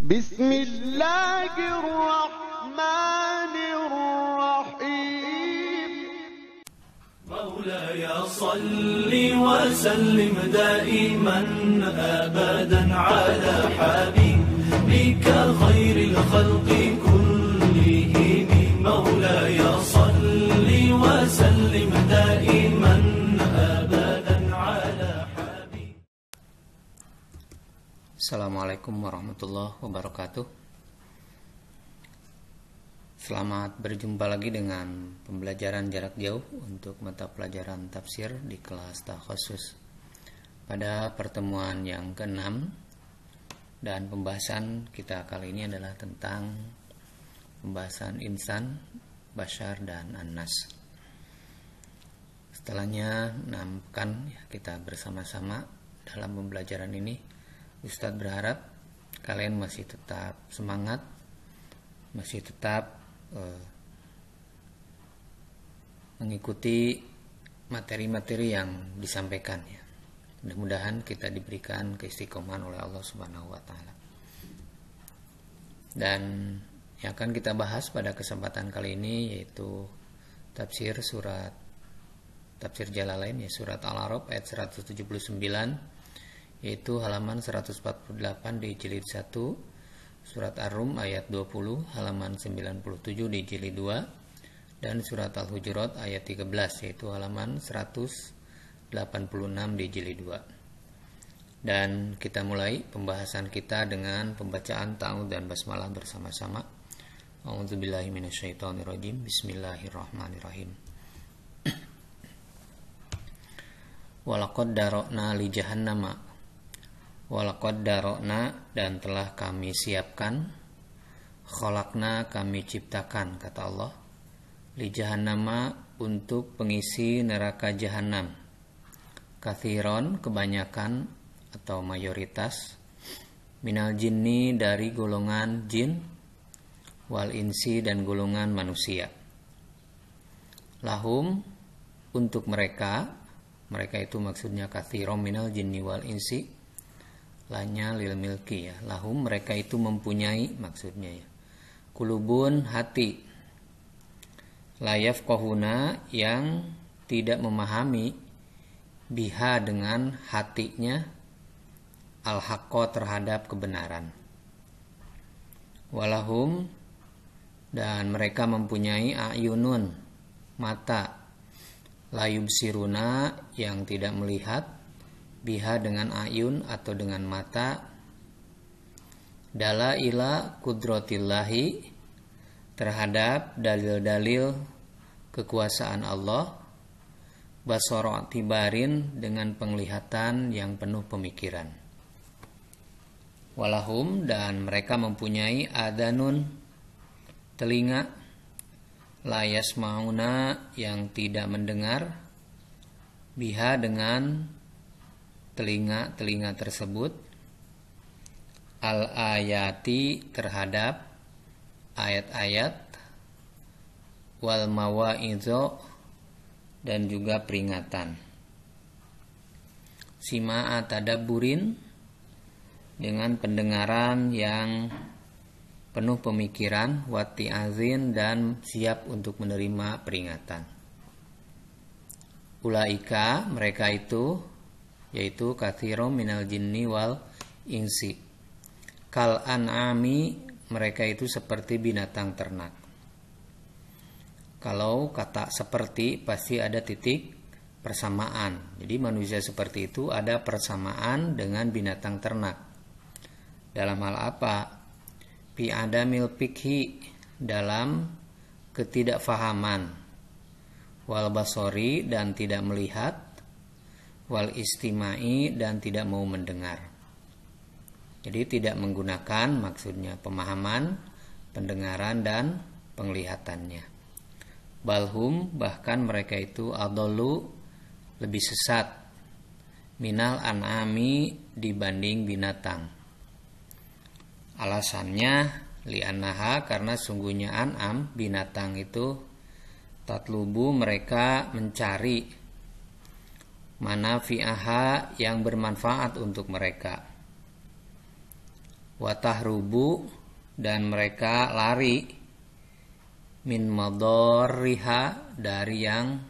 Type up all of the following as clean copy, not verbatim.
بسم الله الرحمن الرحيم مولاي صل وسلم دائما أبدا على حبيبك خير الخلق كلهم مولاي صل وسلم دائما أبدا على حبيبك. Assalamualaikum warahmatullahi wabarakatuh. Selamat berjumpa lagi dengan pembelajaran jarak jauh untuk mata pelajaran tafsir di kelas takhusus. Pada pertemuan yang ke-6 dan pembahasan kita kali ini adalah tentang pembahasan insan, bashar, dan an-nas. Setelahnya 6 pekan kita bersama-sama dalam pembelajaran ini. Ustadz berharap kalian masih tetap semangat, masih tetap mengikuti materi-materi yang disampaikan ya. Mudah-mudahan kita diberikan keistiqomahan oleh Allah Subhanahu wa taala. Dan yang akan kita bahas pada kesempatan kali ini yaitu tafsir Jalalain ya, surat Al-A'raf ayat 179, yaitu halaman 148 di jilid 1, surat Ar-Rum ayat 20 halaman 97 di jilid 2, dan surat Al-Hujurat ayat 13 yaitu halaman 186 di jilid 2. Dan kita mulai pembahasan kita dengan pembacaan ta'awudz dan basmalah bersama-sama. A'udzubillahi minasyaitonirrajim. Bismillahirrahmanirrahim. Walaqad darokna li jahannama. Walaqad darokna, dan telah kami siapkan, khalaqna, kami ciptakan, kata Allah, li jahannama, untuk pengisi neraka jahanam, kathiron, kebanyakan atau mayoritas, minal jinni, dari golongan jin, wal insi, dan golongan manusia, lahum, untuk mereka itu maksudnya kathiron minal jinni wal insi, lanya lil milki ya, lahum, mereka itu mempunyai, maksudnya ya, kulubun, hati, layaf kohuna, yang tidak memahami, biha, dengan hatinya, al-haqqo, terhadap kebenaran, walahum, dan mereka mempunyai ayunun, mata, layub siruna, yang tidak melihat, biha, dengan ayun atau dengan mata, dalaila kudratillahi, terhadap dalil-dalil kekuasaan Allah, basara tibarin, dengan penglihatan yang penuh pemikiran, walahum, dan mereka mempunyai adanun, telinga, layas mauna, yang tidak mendengar, biha, dengan telinga tersebut, al-ayati, terhadap ayat-ayat, wal mawaizo, dan juga peringatan, sima'a tadabburin, dengan pendengaran yang penuh pemikiran, wati'azin, dan siap untuk menerima peringatan. Ulaika, mereka itu, yaitu katsirum minal jinni wal insi, kal an'ami, mereka itu seperti binatang ternak. Kalau kata seperti pasti ada titik persamaan, jadi manusia seperti itu ada persamaan dengan binatang ternak. Dalam hal apa? Fi adamil fikhi, dalam ketidakfahaman, wal basori, dan tidak melihat, wal istimai, dan tidak mau mendengar. Jadi tidak menggunakan, maksudnya pemahaman, pendengaran, dan penglihatannya. Balhum, bahkan mereka itu adollu, lebih sesat, minal an'ami, dibanding binatang. Alasannya li'annaha, karena sungguhnya an'am, binatang itu, tatlubu, mereka mencari, manafi'aha, yang bermanfaat untuk mereka, Watahrubu, dan mereka lari, min madorriha, dari yang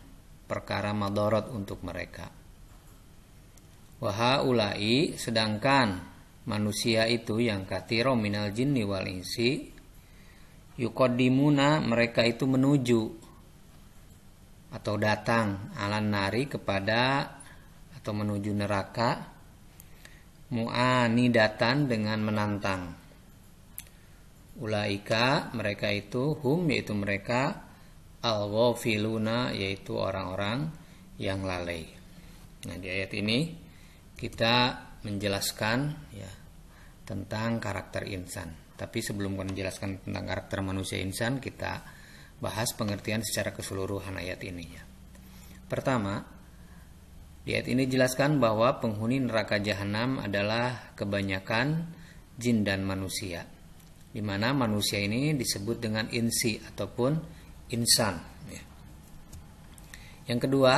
perkara madorot untuk mereka. Wahaulai, sedangkan manusia itu yang kathiro minal jinni wal insi, yuqaddimuna, mereka itu menuju atau datang, alan nari, kepada atau menuju neraka, mu'anidatan, dengan menantang. Ulaika, mereka itu, hum, yaitu mereka, al-ghafiluna, yaitu orang-orang yang lalai. Nah, di ayat ini kita menjelaskan ya tentang karakter insan. Tapi sebelum menjelaskan tentang karakter manusia insan, kita bahas pengertian secara keseluruhan ayat ini ya. Pertama, di ayat ini dijelaskan bahwa penghuni neraka jahanam adalah kebanyakan jin dan manusia, di mana manusia ini disebut dengan insi ataupun insan. Ya. Yang kedua,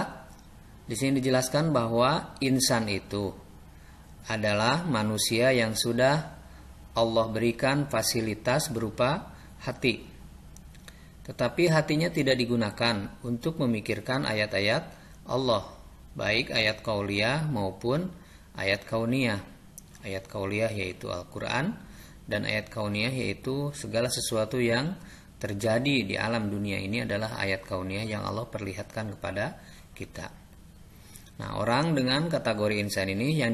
di sini dijelaskan bahwa insan itu adalah manusia yang sudah Allah berikan fasilitas berupa hati, tetapi hatinya tidak digunakan untuk memikirkan ayat-ayat Allah, baik ayat qauliyah maupun ayat kauniyah. Ayat qauliyah yaitu Al-Quran, dan ayat kauniyah yaitu segala sesuatu yang terjadi di alam dunia ini adalah ayat kauniyah yang Allah perlihatkan kepada kita. Nah, orang dengan kategori insan ini yang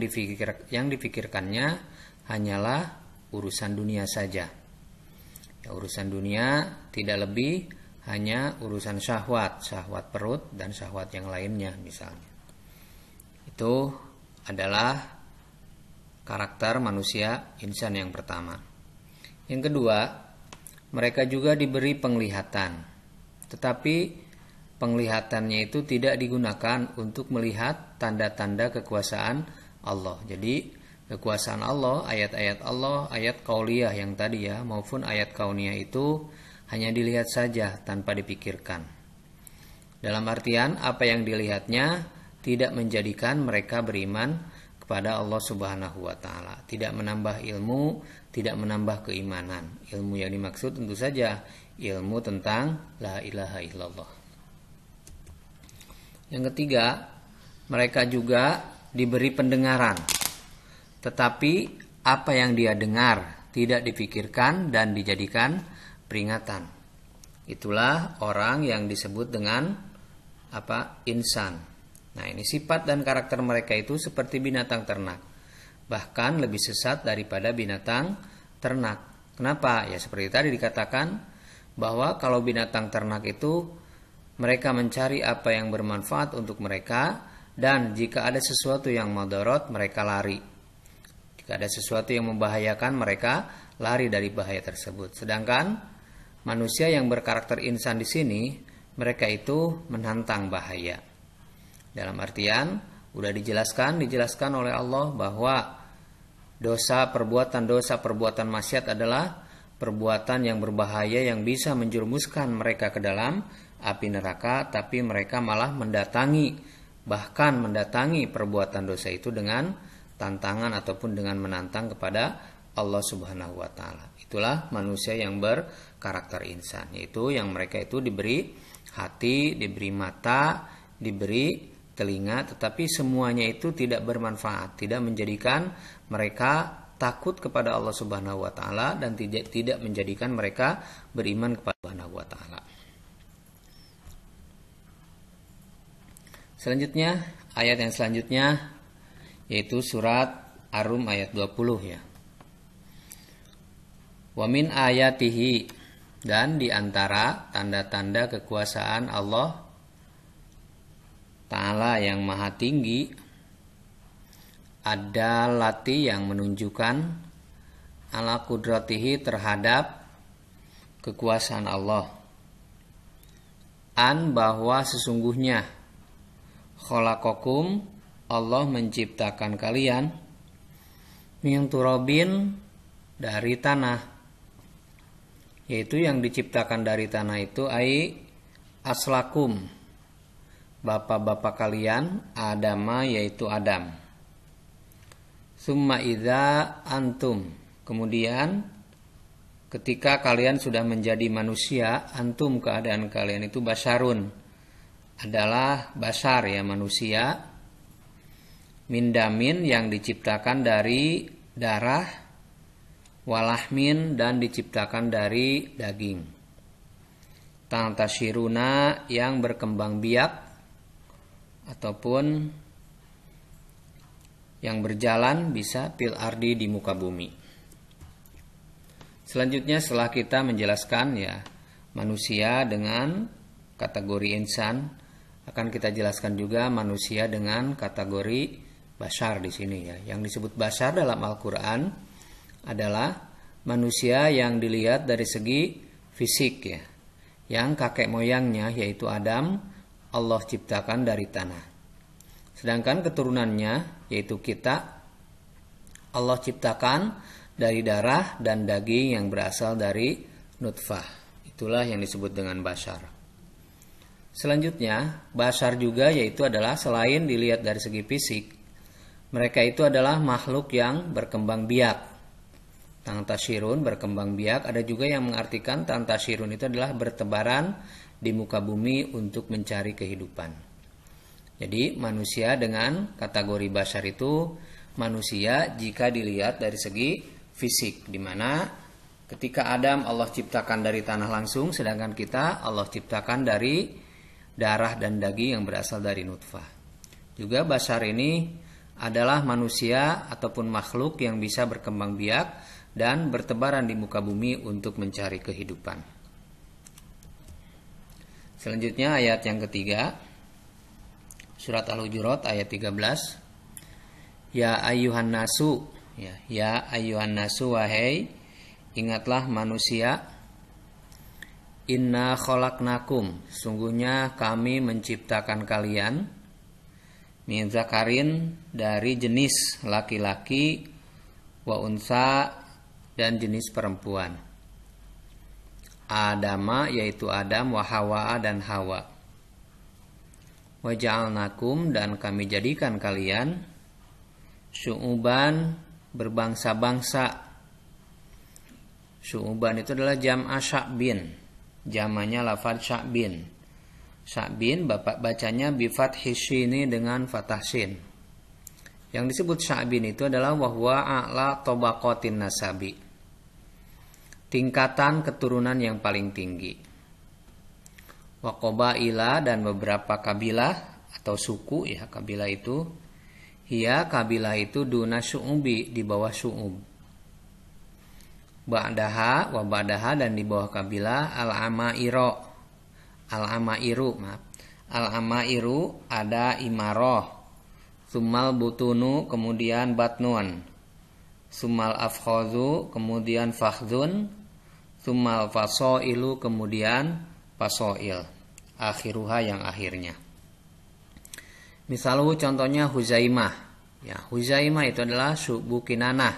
dipikirkannya hanyalah urusan dunia saja. Ya, urusan dunia tidak lebih, hanya urusan syahwat perut dan syahwat yang lainnya misalnya. Itu adalah karakter manusia insan yang pertama. Yang kedua, mereka juga diberi penglihatan, tetapi penglihatannya itu tidak digunakan untuk melihat tanda-tanda kekuasaan Allah. Jadi kekuasaan Allah, ayat-ayat Allah, ayat qauliyah yang tadi ya, maupun ayat kauniyah itu hanya dilihat saja tanpa dipikirkan. Dalam artian apa yang dilihatnya tidak menjadikan mereka beriman kepada Allah Subhanahu wa taala, tidak menambah ilmu, tidak menambah keimanan. Ilmu yang dimaksud tentu saja ilmu tentang la ilaha illallah. Yang ketiga, mereka juga diberi pendengaran, tetapi apa yang dia dengar tidak dipikirkan dan dijadikan peringatan. Itulah orang yang disebut dengan insan. Nah, ini sifat dan karakter mereka itu seperti binatang ternak, bahkan lebih sesat daripada binatang ternak. Kenapa? Ya seperti tadi dikatakan bahwa kalau binatang ternak itu mereka mencari apa yang bermanfaat untuk mereka, dan jika ada sesuatu yang mudarat mereka lari. Jika ada sesuatu yang membahayakan mereka lari dari bahaya tersebut. Sedangkan manusia yang berkarakter insan di sini, mereka itu menantang bahaya. Dalam artian sudah dijelaskan oleh Allah bahwa perbuatan maksiat adalah perbuatan yang berbahaya yang bisa menjerumuskan mereka ke dalam api neraka, tapi mereka malah mendatangi perbuatan dosa itu dengan tantangan ataupun dengan menantang kepada Allah Subhanahu wa taala. Itulah manusia yang berkarakter insan, yaitu yang mereka itu diberi hati, diberi mata, diberi telinga, tetapi semuanya itu tidak bermanfaat, tidak menjadikan mereka takut kepada Allah Subhanahu wa taala dan tidak menjadikan mereka beriman kepada Allah Subhanahu wa taala. Selanjutnya, ayat yang selanjutnya yaitu surat Ar-Rum ayat 20 ya. Wa min ayatihi, dan di antara tanda-tanda kekuasaan Allah Ta'ala yang maha tinggi, ada lati yang menunjukkan ala kudratihi terhadap kekuasaan Allah. Bahwa sesungguhnya khalaqakum, Allah menciptakan kalian min turabin, dari tanah, yaitu yang diciptakan dari tanah itu aslakum, bapak-bapak kalian, Adama yaitu Adam. Summa idza antum, Kemudian ketika kalian sudah menjadi manusia, antum keadaan kalian itu basyarun, adalah basar ya, manusia, mindamin yang diciptakan dari darah, walahmin dan diciptakan dari daging, tantashiruna yang berkembang biak ataupun yang berjalan bisa fil ardi di muka bumi. Selanjutnya setelah kita menjelaskan ya manusia dengan kategori insan, akan kita jelaskan juga manusia dengan kategori bashar di sini ya. Yang disebut bashar dalam Al-Qur'an adalah manusia yang dilihat dari segi fisik ya. Yang kakek moyangnya yaitu Adam Allah ciptakan dari tanah. Sedangkan keturunannya yaitu kita Allah ciptakan dari darah dan daging yang berasal dari nutfah. Itulah yang disebut dengan bashar. Selanjutnya, bashar juga yaitu adalah selain dilihat dari segi fisik, mereka itu adalah makhluk yang berkembang biak. Tantashirun berkembang biak, ada juga yang mengartikan tantashirun itu adalah bertebaran di muka bumi untuk mencari kehidupan. Jadi manusia dengan kategori bashar itu manusia jika dilihat dari segi fisik, di mana ketika Adam Allah ciptakan dari tanah langsung, sedangkan kita Allah ciptakan dari darah dan daging yang berasal dari nutfah. Juga bashar ini adalah manusia ataupun makhluk yang bisa berkembang biak dan bertebaran di muka bumi untuk mencari kehidupan. Selanjutnya ayat yang ketiga, surat Al-Hujurat ayat 13. Ya ayyuhan nasu, ya ayyuhan nasu, wahai ingatlah manusia, inna khalaqnakum, sungguhnya kami menciptakan kalian, min zakarin, dari jenis laki-laki, wa unsa, dan jenis perempuan. Adama yaitu Adam, wa Hawa dan Hawa. Wa ja'alnakum, dan kami jadikan kalian syu'uban, berbangsa-bangsa. Syu'uban itu adalah jam'a sya'bin, jamanya lafaz sya'bin. Sya'bin bapak bacanya bifathhi syini dengan fathah syin. Yang disebut sya'bin itu adalah wahwa a'la tabaqatin nasabi, tingkatan keturunan yang paling tinggi. Wa qabaila, dan beberapa kabilah atau suku ya, kabilah itu hiya, kabilah itu duna syu'ubi, di bawah syu'ub. Ba'daha, wa ba'daha, dan di bawah kabilah al-amairu, al-amairu ada imaroh, summal butunu, kemudian batnun, summal afkhazu, kemudian fakhdun, summal fasoilu, kemudian fasoil, akhiruha yang akhirnya. Misalnya contohnya Huzaimah. Ya, Huzaimah itu adalah suku Kinanah,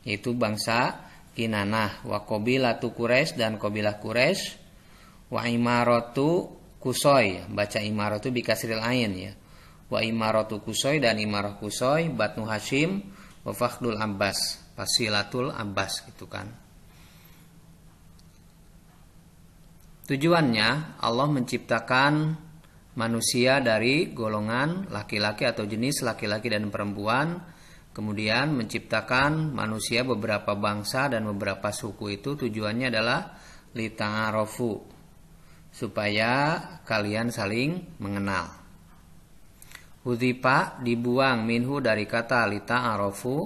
yaitu bangsa Kinanah. Wa qabilatu Quraisy, dan qabilah Quraisy. Wa imaratu Kusoy, baca imaratu bi kasril ain ya. Wa imaratu Kusoy, dan imarah Kusoy, Batnu Hashim, wa Fakhdul Abbas, Fasilatul Abbas gitu kan. Tujuannya Allah menciptakan manusia dari golongan laki-laki atau jenis laki-laki dan perempuan, kemudian menciptakan manusia beberapa bangsa dan beberapa suku. Itu tujuannya adalah lita'arofu, supaya kalian saling mengenal. Hudhifa, dibuang, minhu, dari kata lita'arofu,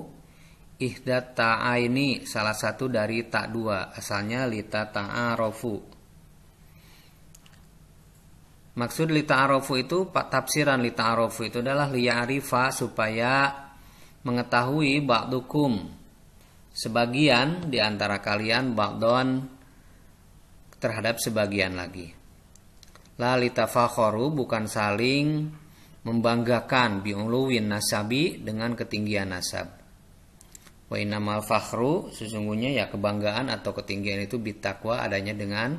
ihdat ta'aini, salah satu dari tak dua, asalnya lita'arofu. Maksud lita'arofu itu, tafsiran lita'arofu itu adalah liya'rifa, supaya mengetahui ba'dukum, sebagian di antara kalian, ba'don, terhadap sebagian lagi. La litafakhoru, bukan saling membanggakan, bi'uluwin nasabi, dengan ketinggian nasab. Wa innamal fakhru, sesungguhnya ya kebanggaan atau ketinggian itu bitakwa, adanya dengan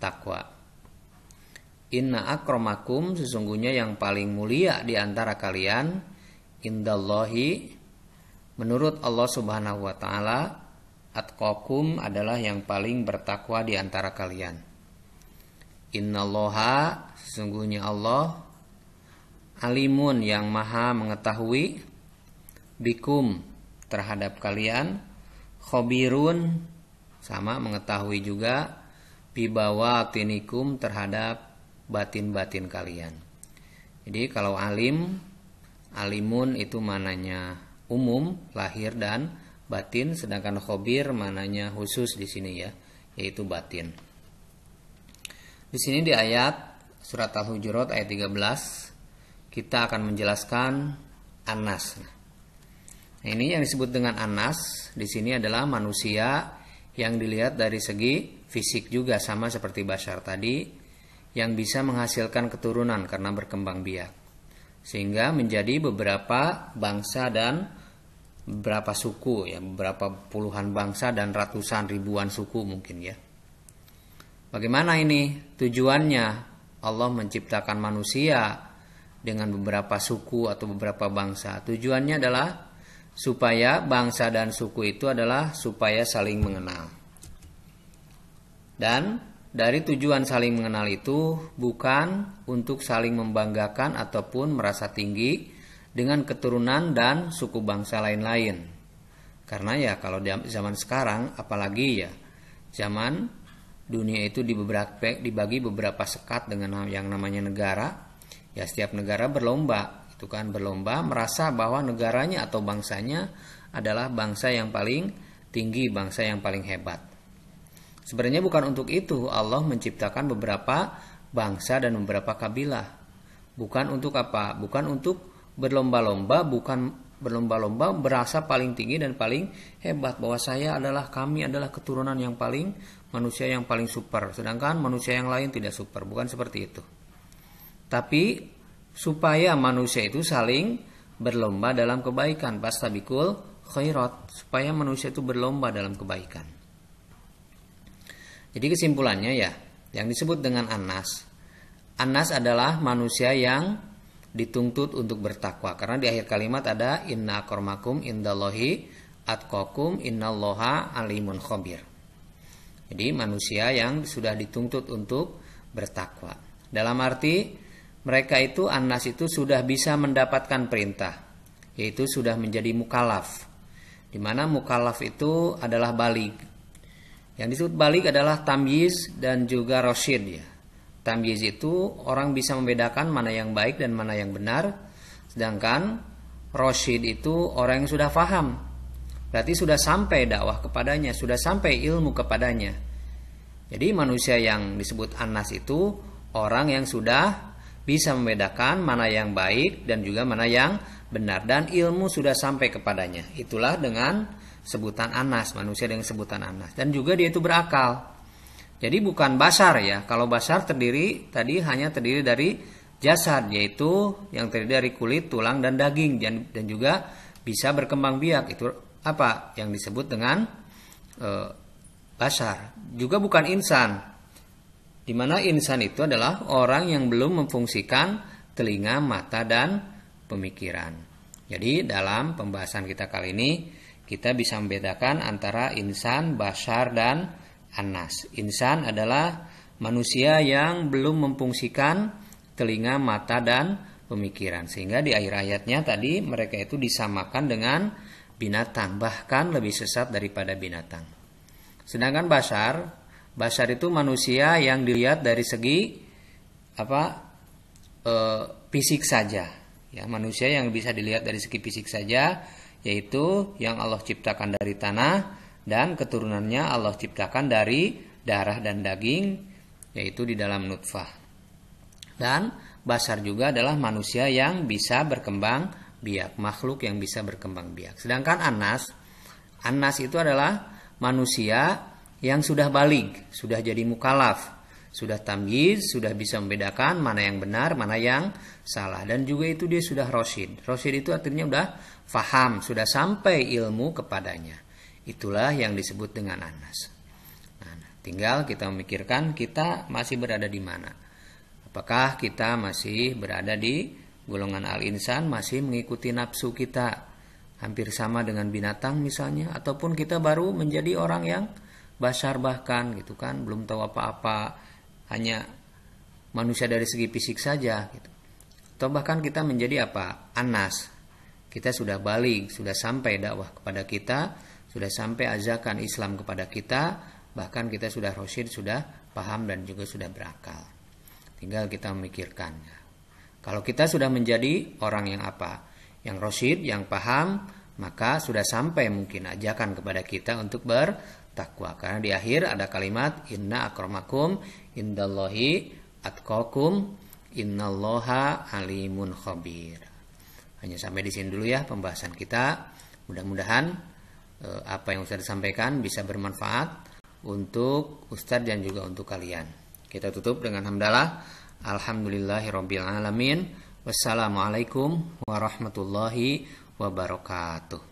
takwa. Inna akramakum, sesungguhnya yang paling mulia di antara kalian, indallahi, menurut Allah Subhanahu wa taala, atqakum adalah yang paling bertakwa di antara kalian. Innallaha, sesungguhnya Allah, alimun, yang maha mengetahui, bikum, terhadap kalian, khobirun, sama mengetahui juga, bibawatinikum, terhadap batin-batin kalian. Jadi kalau alimun itu mananya umum, lahir dan batin, sedangkan khobir mananya khusus di sini ya, yaitu batin. Di sini di ayat surat Al-Hujurat ayat 13 kita akan menjelaskan Anas. Nah, ini yang disebut dengan Anas di sini adalah manusia yang dilihat dari segi fisik juga sama seperti Bashar tadi, yang bisa menghasilkan keturunan karena berkembang biak, sehingga menjadi beberapa bangsa dan beberapa suku ya, beberapa puluhan bangsa dan ratusan ribuan suku mungkin ya. Bagaimana ini tujuannya? Allah menciptakan manusia dengan beberapa suku atau beberapa bangsa. Tujuannya adalah supaya bangsa dan suku itu adalah supaya saling mengenal. Dan dari tujuan saling mengenal itu bukan untuk saling membanggakan ataupun merasa tinggi dengan keturunan dan suku bangsa lain-lain. Karena ya kalau zaman sekarang, apalagi ya zaman dunia itu dibagi beberapa sekat dengan yang namanya negara. Ya setiap negara berlomba, itu kan berlomba merasa bahwa negaranya atau bangsanya adalah bangsa yang paling tinggi, bangsa yang paling hebat. Sebenarnya bukan untuk itu Allah menciptakan beberapa bangsa dan beberapa kabilah. Bukan untuk apa? Bukan untuk berlomba-lomba, bukan berlomba-lomba berasa paling tinggi dan paling hebat, bahwa kami adalah keturunan yang paling, manusia yang paling super, sedangkan manusia yang lain tidak super. Bukan seperti itu. Tapi supaya manusia itu saling berlomba dalam kebaikan, fastabiqul khairat, supaya manusia itu berlomba dalam kebaikan. Jadi kesimpulannya ya, yang disebut dengan Anas adalah manusia yang dituntut untuk bertakwa, karena di akhir kalimat ada inna akramakum indallahi atqakum innallaha alimun khabir. Jadi manusia yang sudah dituntut untuk bertakwa. Dalam arti mereka itu Anas itu sudah bisa mendapatkan perintah, yaitu sudah menjadi mukallaf. Di mana mukallaf itu adalah baligh. Yang disebut baligh adalah tamyiz dan juga rasyid ya. Tamyiz itu orang bisa membedakan mana yang baik dan mana yang benar, sedangkan rasyid itu orang yang sudah faham. Berarti sudah sampai dakwah kepadanya, sudah sampai ilmu kepadanya. Jadi manusia yang disebut Anas itu orang yang sudah bisa membedakan mana yang baik dan juga mana yang benar, dan ilmu sudah sampai kepadanya. Itulah dengan sebutan Anas, manusia dengan sebutan Anas. Dan juga dia itu berakal. Jadi bukan Bashar ya. Kalau Bashar hanya terdiri dari jasad, yaitu yang terdiri dari kulit, tulang dan daging, dan juga bisa berkembang biak. Itu apa yang disebut dengan Bashar. Juga bukan insan. Di mana insan itu adalah orang yang belum memfungsikan telinga, mata, dan pemikiran. Jadi dalam pembahasan kita kali ini kita bisa membedakan antara insan, bashar, dan Anas. Insan adalah manusia yang belum memfungsikan telinga, mata, dan pemikiran. Sehingga di akhir ayatnya tadi mereka itu disamakan dengan binatang, bahkan lebih sesat daripada binatang. Sedangkan Bashar itu manusia yang dilihat dari segi fisik saja. Ya, manusia yang bisa dilihat dari segi fisik saja, yaitu yang Allah ciptakan dari tanah dan keturunannya Allah ciptakan dari darah dan daging, yaitu di dalam nutfah. Dan Bashar juga adalah manusia yang bisa berkembang biak, makhluk yang bisa berkembang biak. Sedangkan Anas itu adalah manusia yang sudah baligh, sudah jadi mukallaf, sudah tamyiz, sudah bisa membedakan mana yang benar, mana yang salah, dan juga itu dia sudah rasyid. Rasyid itu artinya sudah faham, sudah sampai ilmu kepadanya. Itulah yang disebut dengan Anas. Nah, tinggal kita memikirkan kita masih berada di mana. Apakah kita masih berada di golongan al-insan, masih mengikuti nafsu kita, hampir sama dengan binatang misalnya, ataupun kita baru menjadi orang yang basar bahkan gitu kan, belum tahu apa-apa, hanya manusia dari segi fisik saja gitu. Atau bahkan kita menjadi apa? Anas. Kita sudah balik, sudah sampai dakwah kepada kita, sudah sampai ajakan Islam kepada kita, bahkan kita sudah rasyid, sudah paham dan juga sudah berakal. Tinggal kita memikirkannya. Kalau kita sudah menjadi orang yang apa? Yang rasyid, yang paham, maka sudah sampai mungkin ajakan kepada kita untuk bertakwa. Karena di akhir ada kalimat inna akramakum indallahi atqakum innallaha alimun khabir. Hanya sampai di sini dulu ya pembahasan kita. Mudah-mudahan apa yang Ustaz sampaikan bisa bermanfaat untuk Ustaz dan juga untuk kalian. Kita tutup dengan hamdalah. Alhamdulillahirabbil alamin. Wassalamualaikum warahmatullahi wabarakatuh.